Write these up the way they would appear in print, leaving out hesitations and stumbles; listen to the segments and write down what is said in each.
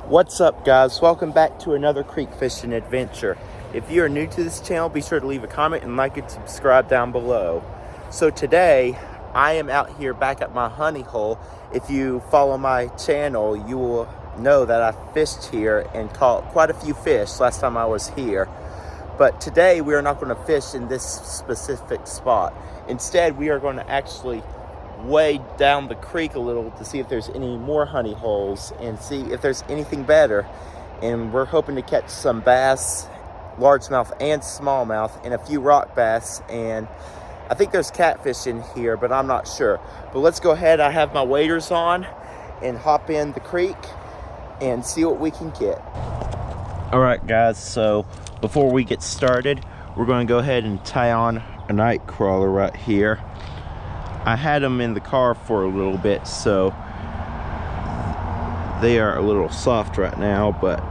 What's up, guys? Welcome back to another creek fishing adventure. If you are new to this channel, be sure to leave a comment and like and subscribe down below. So today I am out here back at my honey hole. If you follow my channel, you will know that I fished here and caught quite a few fish last time I was here. But today we are not going to fish in this specific spot. Instead, we are going to actually wade down the creek a little to see if there's any more honey holes and see if there's anything better. And we're hoping to catch some bass, largemouth and smallmouth, and a few rock bass, and I think there's catfish in here, but I'm not sure. But let's go ahead. I have my waders on and hop in the creek and see what we can get. All right, guys, so before we get started, we're going to go ahead and tie on a night crawler right here. I had them in the car for a little bit, so they are a little soft right now, but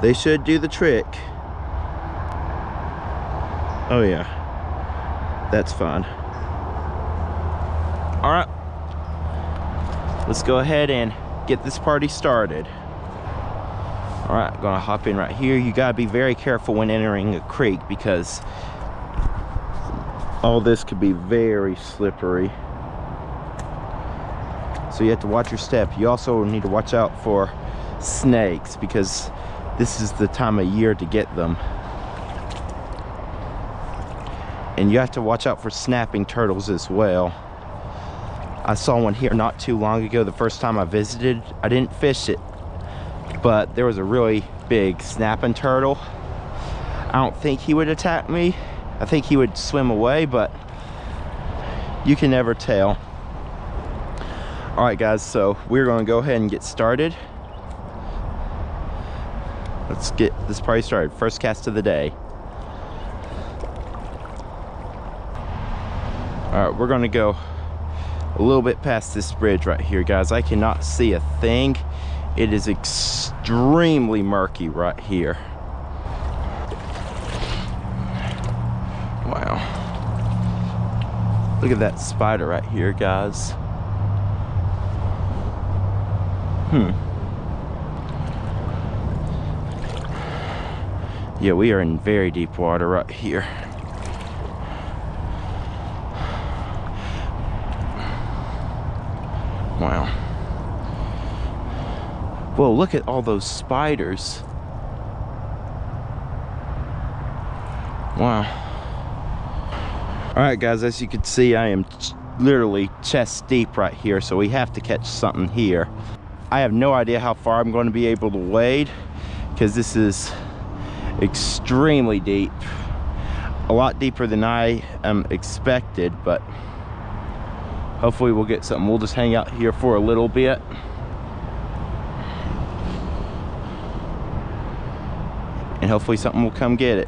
they should do the trick. Oh yeah, that's fine. All right, let's go ahead and get this party started. All right, gonna hop in right here. You gotta be very careful when entering a creek because all this could be very slippery. So you have to watch your step. You also need to watch out for snakes because this is the time of year to get them. And you have to watch out for snapping turtles as well. I saw one here not too long ago. The first time I visited, I didn't fish it, but there was a really big snapping turtle. I don't think he would attack me. I think he would swim away, but you can never tell. All right, guys, so we're going to go ahead and get started. Let's get this party started. First cast of the day. All right, we're going to go a little bit past this bridge right here, guys. I cannot see a thing. It is extremely murky right here. Wow. Look at that spider right here, guys. Yeah, we are in very deep water right here. Wow. Whoa, look at all those spiders. Wow. All right, guys, as you can see, I am literally chest deep right here, so we have to catch something here. I have no idea how far I'm going to be able to wade because this is extremely deep. A lot deeper than I expected, but hopefully we'll get something. We'll just hang out here for a little bit. And hopefully something will come get it.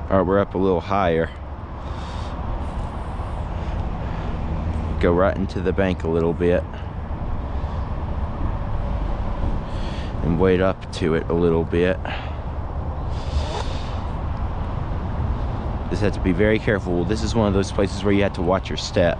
All right, we're up a little higher. Go right into the bank a little bit and wade up to it a little bit. Just have to be very careful. This is one of those places where you have to watch your step.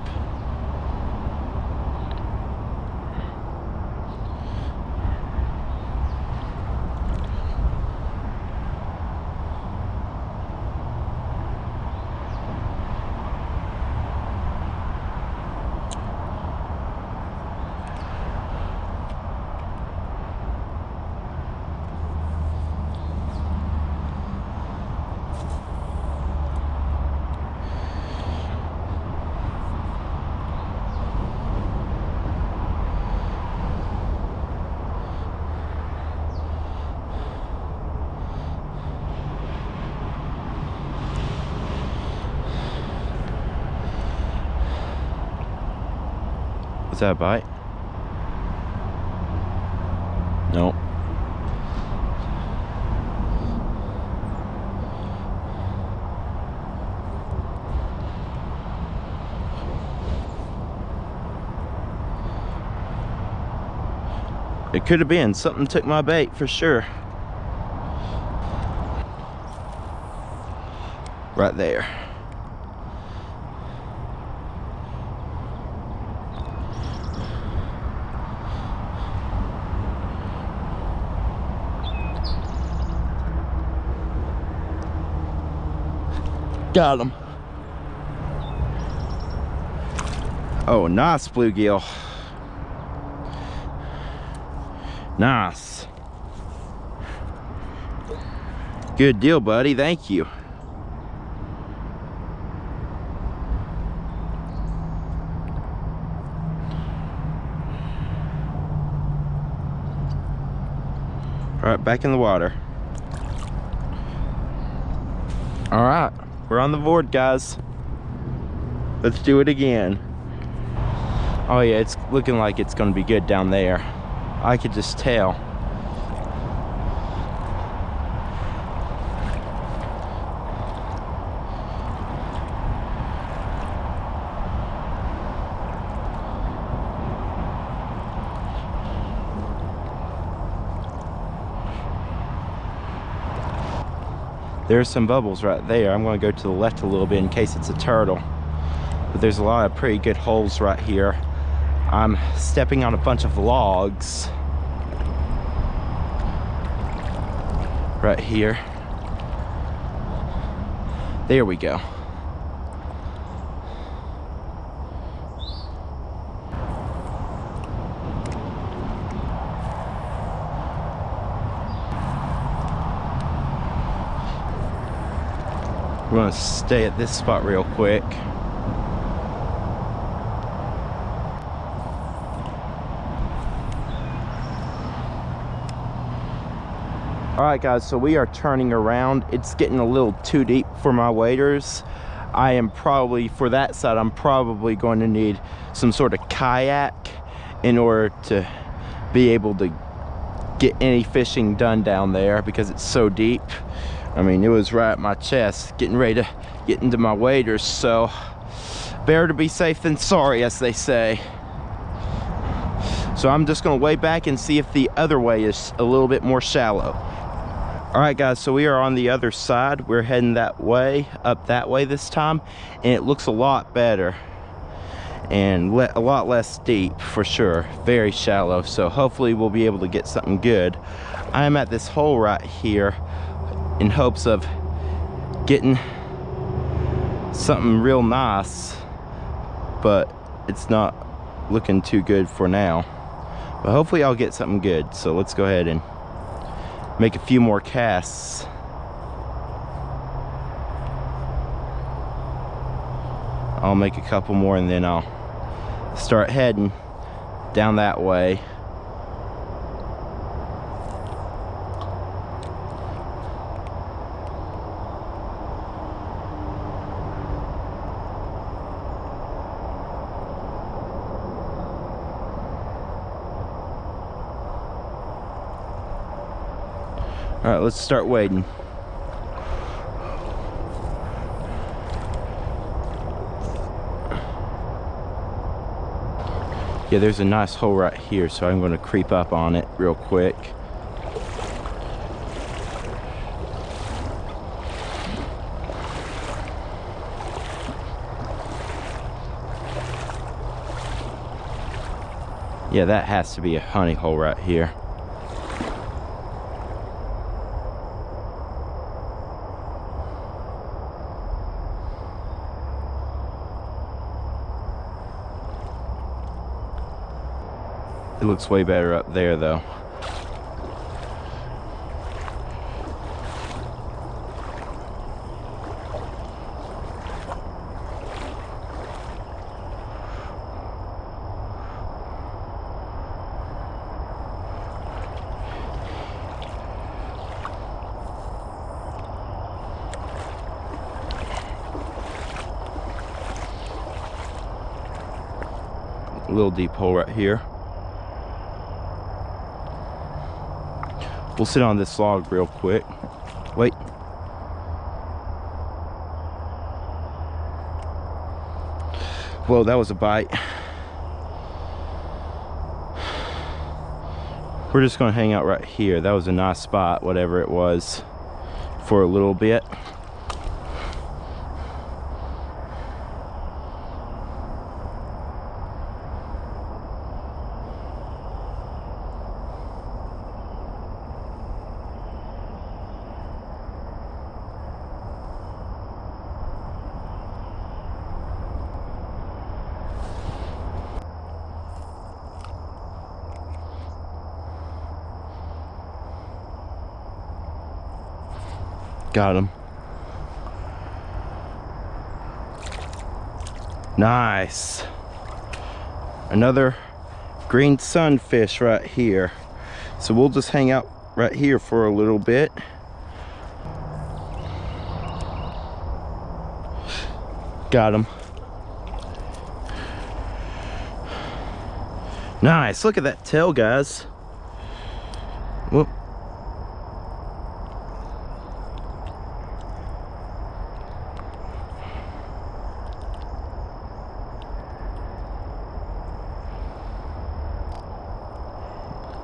Was that a bite? Nope. It could have been. Something took my bait for sure. Right there. Got him. Oh, nice bluegill. Nice. Good deal, buddy. Thank you. All right, back in the water. All right, we're on the board, guys. Let's do it again. Oh yeah, it's looking like it's gonna be good down there. I could just tell. There's some bubbles right there. I'm going to go to the left a little bit in case it's a turtle. But there's a lot of pretty good holes right here. I'm stepping on a bunch of logs right here. There we go. We're going to stay at this spot real quick. Alright guys, so we are turning around. It's getting a little too deep for my waders. I am probably, for that side, I'm probably going to need some sort of kayak in order to be able to get any fishing done down there because it's so deep. I mean, it was right at my chest, getting ready to get into my waders, so better to be safe than sorry, as they say. So I'm just gonna wade back and see if the other way is a little bit more shallow. All right guys, so we are on the other side. We're heading that way, up that way this time, and it looks a lot better and a lot less deep for sure. Very shallow, so hopefully we'll be able to get something good. I am at this hole right here in hopes of getting something real nice, but it's not looking too good for now. But hopefully I'll get something good, so let's go ahead and make a few more casts. I'll make a couple more and then I'll start heading down that way. All right, let's start wading. Yeah, there's a nice hole right here, so I'm going to creep up on it real quick. Yeah, that has to be a honey hole right here. It looks way better up there though. A little deep hole right here. We'll sit on this log real quick. Wait. Whoa, that was a bite. We're just gonna hang out right here. That was a nice spot, whatever it was, for a little bit. Got him. Nice. Another green sunfish right here. So we'll just hang out right here for a little bit. Got him. Nice. Look at that tail, guys. Whoop.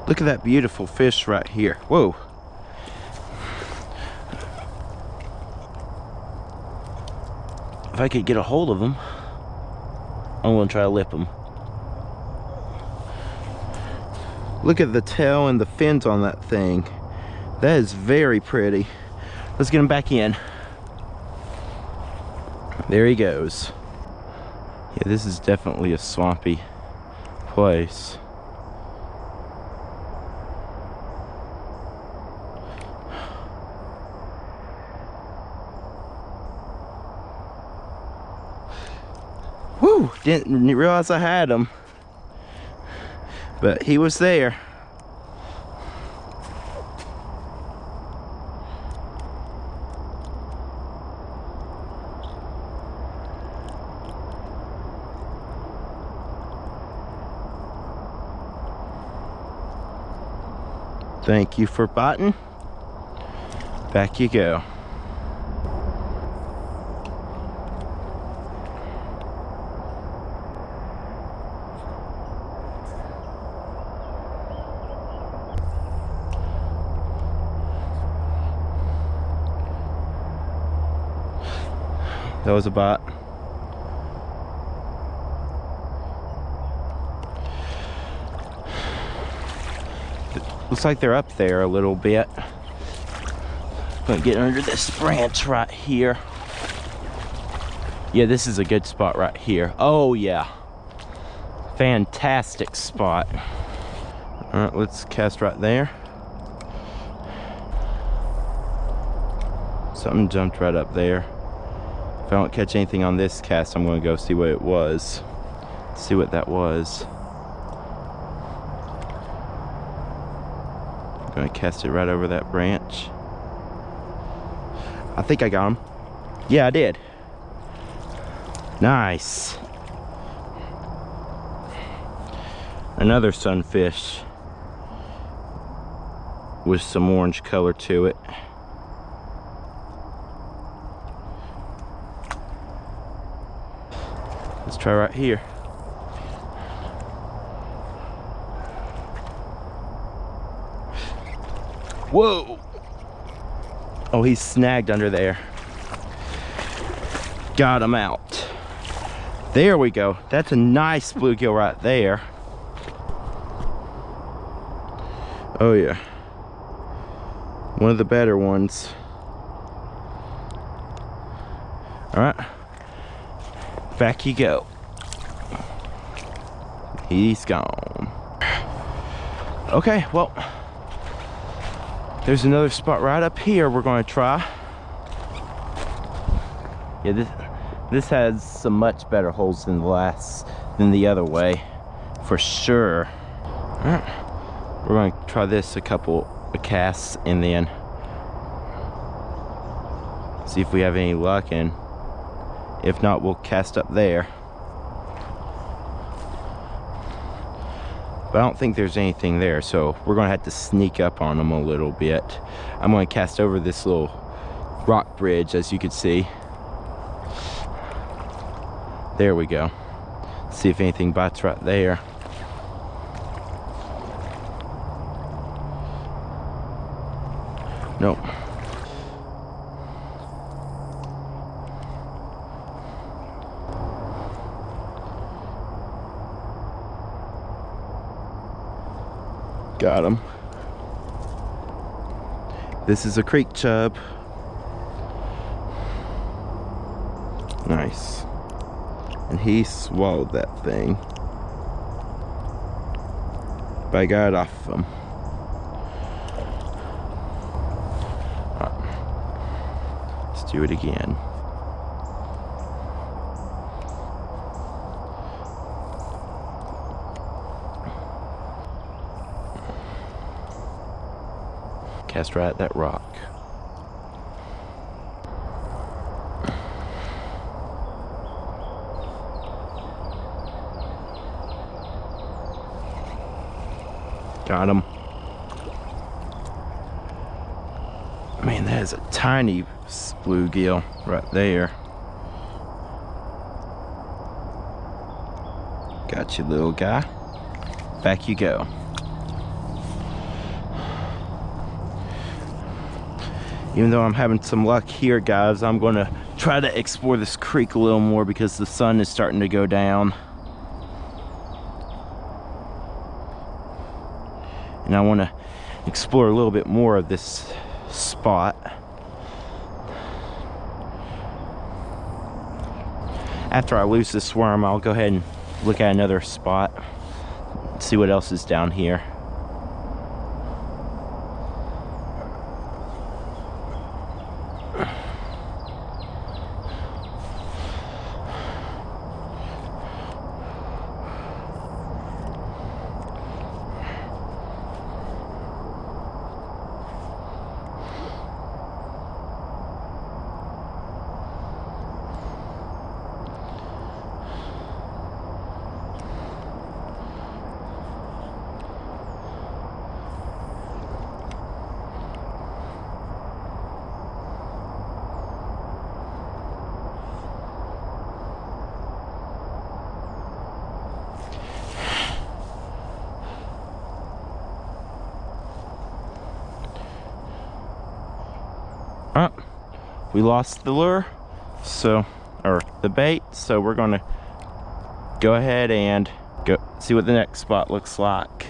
Look at that beautiful fish right here. Whoa. If I could get a hold of him, I'm gonna try to lip him. Look at the tail and the fins on that thing. That is very pretty. Let's get him back in. There he goes. Yeah, this is definitely a swampy place. Whew, didn't realize I had him, but he was there. Thank you for biting. Back you go. That was a bite. Looks like they're up there a little bit. Gonna get under this branch right here. Yeah, this is a good spot right here. Oh yeah, fantastic spot. All right, let's cast right there. Something jumped right up there. If I don't catch anything on this cast, I'm gonna go see what it was. See what that was. I'm gonna cast it right over that branch. I think I got him. Yeah, I did. Nice. Another sunfish with some orange color to it. Let's try right here. Whoa! Oh, he's snagged under there. Got him out. There we go. That's a nice bluegill right there. Oh yeah. One of the better ones. All right. Back you go. He's gone. Okay, well, there's another spot right up here we're going to try. Yeah, this has some much better holes than the other way, for sure. All right, we're going to try this a couple of casts and then see if we have any luck, and if not, we'll cast up there. But I don't think there's anything there, so we're gonna have to sneak up on them a little bit. I'm gonna cast over this little rock bridge, as you can see. There we go. See if anything bites right there. Nope. Got him. This is a creek chub. Nice. And he swallowed that thing. But I got it off of him. Right. Let's do it again. Cast right at that rock. Got him. Man, that is a tiny bluegill right there. Got you, little guy. Back you go. Even though I'm having some luck here, guys, I'm gonna try to explore this creek a little more because the sun is starting to go down. And I want to explore a little bit more of this spot. After I lose this worm, I'll go ahead and look at another spot, see what else is down here. We lost the lure, or the bait, so we're gonna go ahead and go see what the next spot looks like.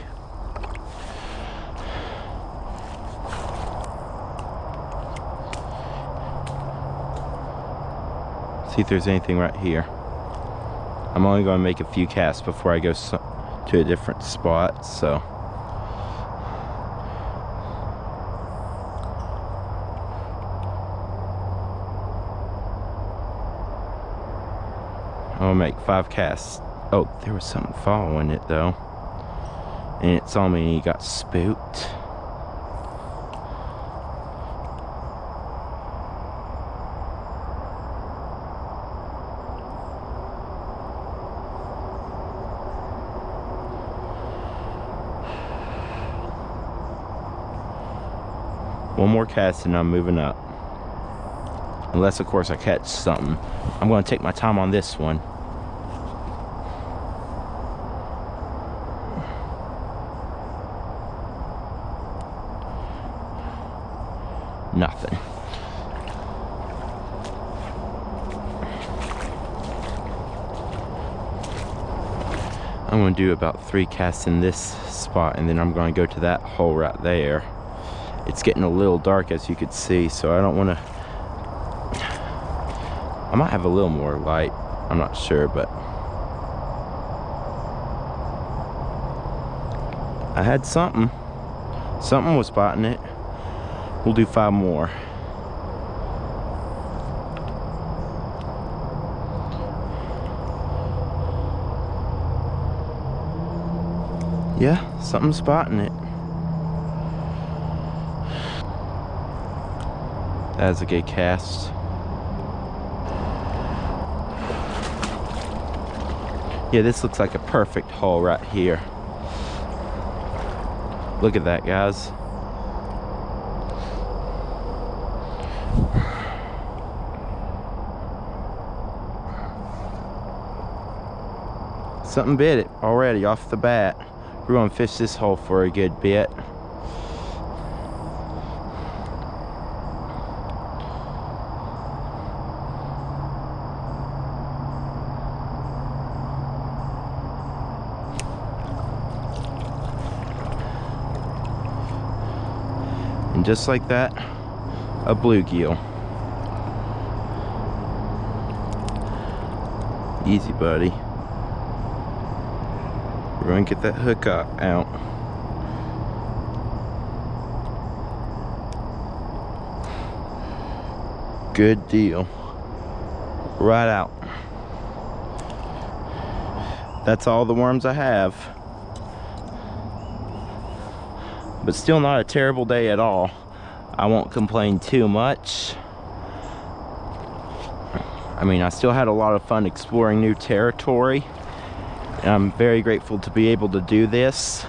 See if there's anything right here. I'm only gonna make a few casts before I go to a different spot, so. I'll make 5 casts. Oh, there was something following it though. And it saw me and he got spooked. One more cast and I'm moving up. Unless, of course, I catch something. I'm going to take my time on this one. Nothing. I'm going to do about 3 casts in this spot, and then I'm going to go to that hole right there. It's getting a little dark, as you could see, so I don't want to. I might have a little more light, I'm not sure, but I had something. Something was spotting it. We'll do 5 more. Yeah, something's spotting it. That's a good cast. Yeah, this looks like a perfect hole right here. Look at that, guys. Something bit it already off the bat. We're gonna fish this hole for a good bit. And just like that, a bluegill. Easy, buddy. We're going to get that hook out. Good deal. Right out. That's all the worms I have. But still not a terrible day at all. I won't complain too much. I mean, I still had a lot of fun exploring new territory. And I'm very grateful to be able to do this.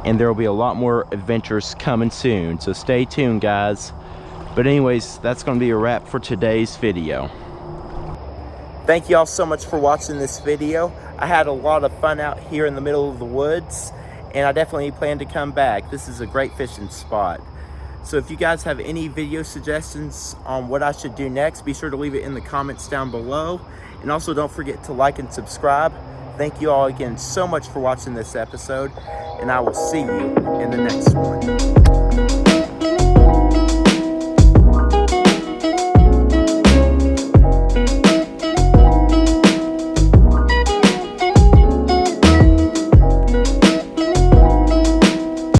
And there will be a lot more adventures coming soon. So stay tuned, guys. But anyways, that's going to be a wrap for today's video. Thank you all so much for watching this video. I had a lot of fun out here in the middle of the woods. And I definitely plan to come back. This is a great fishing spot. So if you guys have any video suggestions on what I should do next, be sure to leave it in the comments down below. And also don't forget to like and subscribe. Thank you all again so much for watching this episode, and I will see you in the next one.